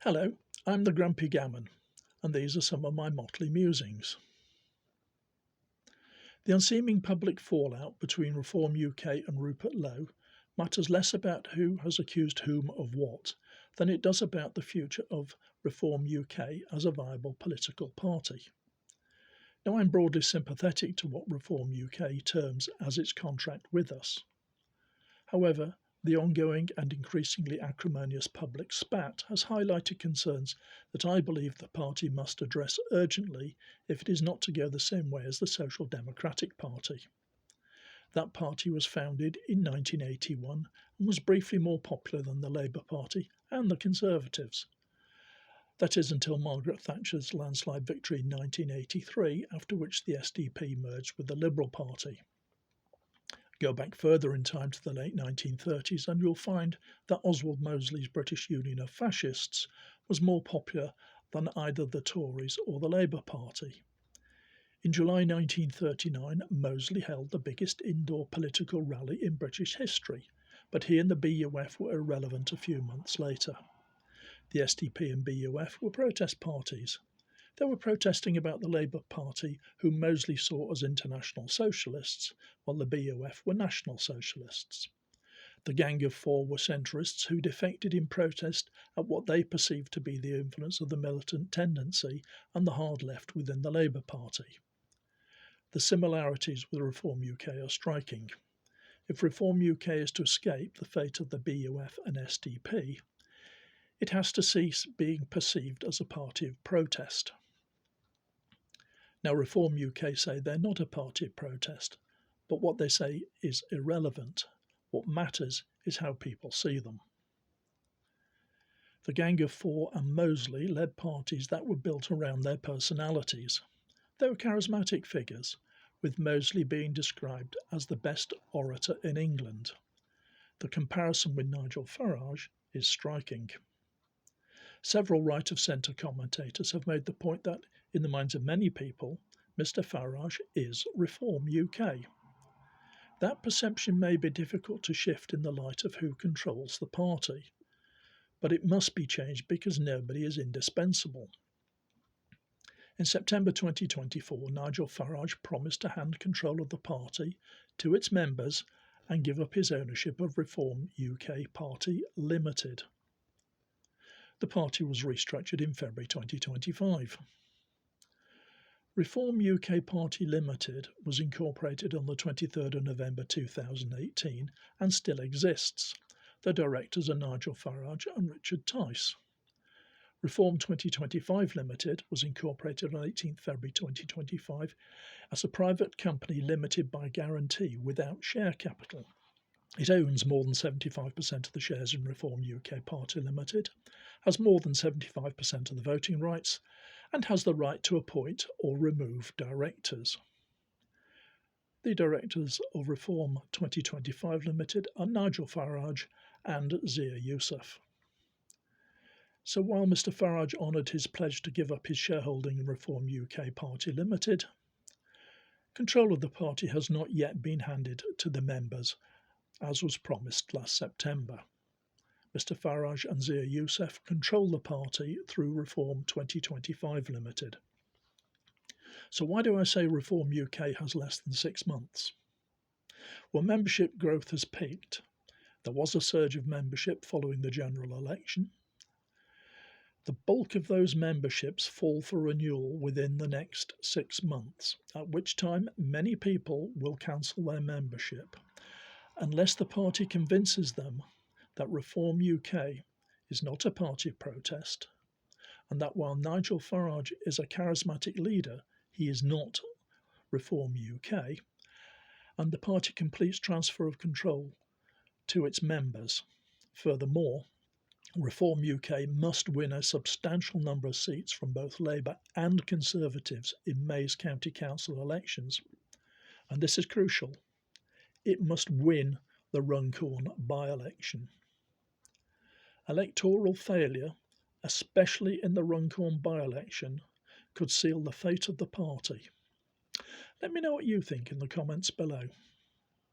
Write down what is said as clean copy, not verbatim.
Hello, I'm the Grumpy Gammon, and these are some of my motley musings. The unseeming public fallout between Reform UK and Rupert Lowe matters less about who has accused whom of what than it does about the future of Reform UK as a viable political party. Now, I'm broadly sympathetic to what Reform UK terms as its contract with us. However, the ongoing and increasingly acrimonious public spat has highlighted concerns that I believe the party must address urgently if it is not to go the same way as the Social Democratic Party. That party was founded in 1981 and was briefly more popular than the Labour Party and the Conservatives. That is until Margaret Thatcher's landslide victory in 1983, after which the SDP merged with the Liberal Party. Go back further in time to the late 1930s and you'll find that Oswald Mosley's British Union of Fascists was more popular than either the Tories or the Labour Party. In July 1939, Mosley held the biggest indoor political rally in British history, but he and the BUF were irrelevant a few months later. The SDP and BUF were protest parties. They were protesting about the Labour Party, whom Mosley saw as international socialists, while the BUF were national socialists. The Gang of Four were centrists who defected in protest at what they perceived to be the influence of the militant tendency and the hard left within the Labour Party. The similarities with Reform UK are striking. If Reform UK is to escape the fate of the BUF and SDP, it has to cease being perceived as a party of protest. Now, Reform UK say they're not a party of protest, but what they say is irrelevant. What matters is how people see them. The Gang of Four and Mosley led parties that were built around their personalities. They were charismatic figures, with Mosley being described as the best orator in England. The comparison with Nigel Farage is striking. Several right-of-centre commentators have made the point that, in the minds of many people, Mr Farage is Reform UK. That perception may be difficult to shift in the light of who controls the party, but it must be changed because nobody is indispensable. In September 2024, Nigel Farage promised to hand control of the party to its members and give up his ownership of Reform UK Party Limited. The party was restructured in February 2025. Reform UK Party Limited was incorporated on the 23rd of November 2018 and still exists. The directors are Nigel Farage and Richard Tice. Reform 2025 Limited was incorporated on 18th February 2025 as a private company limited by guarantee without share capital. It owns more than 75% of the shares in Reform UK Party Limited, has more than 75% of the voting rights, and has the right to appoint or remove directors. The directors of Reform 2025 Limited are Nigel Farage and Zia Youssef. So while Mr Farage honoured his pledge to give up his shareholding in Reform UK Party Limited, control of the party has not yet been handed to the members, as was promised last September. Mr Farage and Zia Youssef control the party through Reform 2025 Limited. So why do I say Reform UK has less than 6 months? Well, membership growth has peaked. There was a surge of membership following the general election. The bulk of those memberships fall for renewal within the next 6 months, at which time many people will cancel their membership, unless the party convinces them that Reform UK is not a party of protest, and that while Nigel Farage is a charismatic leader, he is not Reform UK, and the party completes transfer of control to its members. Furthermore, Reform UK must win a substantial number of seats from both Labour and Conservatives in May's County Council elections, and this is crucial. It must win the Runcorn by-election. Electoral failure, especially in the Runcorn by-election, could seal the fate of the party. Let me know what you think in the comments below.